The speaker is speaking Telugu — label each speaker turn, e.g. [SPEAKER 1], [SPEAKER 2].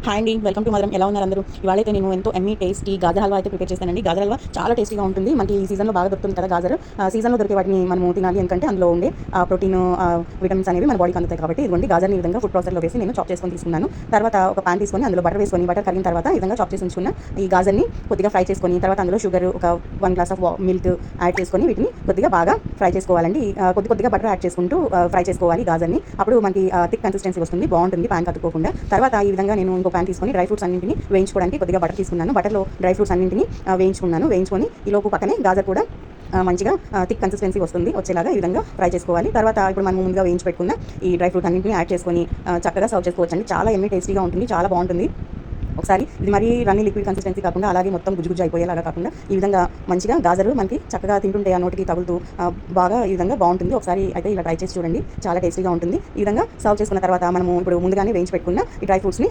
[SPEAKER 1] హాయ్ అండి, వెల్కమ్ టు మదరం. ఎలా ఉన్నారు అందరూ? ఇవాళైతే నేను ఎంతో టేస్టీ గాజర్ హల్వా అయితే ప్రిపేర్ చేస్తానండి. గాజర్ హల్వా చాలా టేస్టీగా ఉంటుంది. మనకి ఈ సీజన్లో బాగా దొరుకుతుంది కదా గాజర్. సీజన్లో దొరికే వాటిని మనము తినాలి, ఎందుకంటే అందులో ఉండే ప్రోటీన్, విటమిన్స్ అనేవి మన బాడీకి అందుతాయి. కాబట్టి ఇదిగోండి గాజర్ని ఈ విధంగా ఫుడ్ ప్రాసెస్లో వేసి నేను చాప్ చేసుకొని తీసుకున్నాను. తర్వాత ఒక పాన్ తీసుకొని అందులో బటర్ వేసుకొని, బటర్ కరిగిన తర్వాత ఈ విధంగా చాప్ చేసి ఉంచుకున్న ఈ గాజర్ని కొద్దిగా ఫ్రై చేసుకొని, తర్వాత అందులో షుగర్ ఒక 1 గ్లాస్ ఆఫ్ మిల్క్ యాడ్ చేసుకొని వీటిని కొద్దిగా బాగా ఫ్రై చేసుకోవాలండి. కొద్దిగా బటర్ యాడ్ చేసుకుంటూ ఫ్రై చేసుకోవాలి గాజర్ని. అప్పుడు మనకి థిక్ కన్సిస్టెన్సీ వస్తుంది, బాగుంటుంది పాన్ కట్టుకోకుండా. తర్వాత ఈ విధంగా నేను ఇంకో పాన్ తీసుకొని డ్రై ఫ్రూట్స్ అన్నింటిని వేయించుకోవడానికి కొద్దిగా బటర్ తీసుకున్నాను. బటర్లో డ్రై ఫ్రూట్స్ అన్నింటిని వేయించుకొని ఈ లోపు పక్కనే గాజర్ కూడా మంచిగా థిక్ కన్సిస్టెన్సీ వచ్చేలాగా ఈ విధంగా ఫ్రై చేసుకోవాలి. తర్వాత ఇప్పుడు మనం ముందుగా వేయించి పెట్టుకున్న ఈ డ్రై ఫ్రూట్ అన్నింటిని యాడ్ చేసుకొని చక్కగా సర్వ్ చేసుకోవచ్చండి. చాలా టేస్టీగా ఉంటుంది, చాలా బాగుంటుంది. ఒకసారి ఇది మరీ రన్నీ లిక్విడ్ కన్సిస్టెన్సీ కాకుండా అలాగే మొత్తం గుజ్జు అయిపోయేలాగా కాకుండా ఈ విధంగా మంచిగా గాజరు మనకి చక్కగా తింటుంటే ఆ నోటికి తగులుతూ బాగా ఈ విధంగా బాగుంటుంది. ఒకసారి అయితే ఇలా ట్రై చేసి చూడండి, చాలా టేస్టీగా ఉంటుంది. ఈ విధంగా సర్వ్ చేసుకున్న తర్వాత మనము ఇప్పుడు ముందుగానే వేయించి పెట్టుకున్న ఈ డ్రై ఫ్రూట్స్ని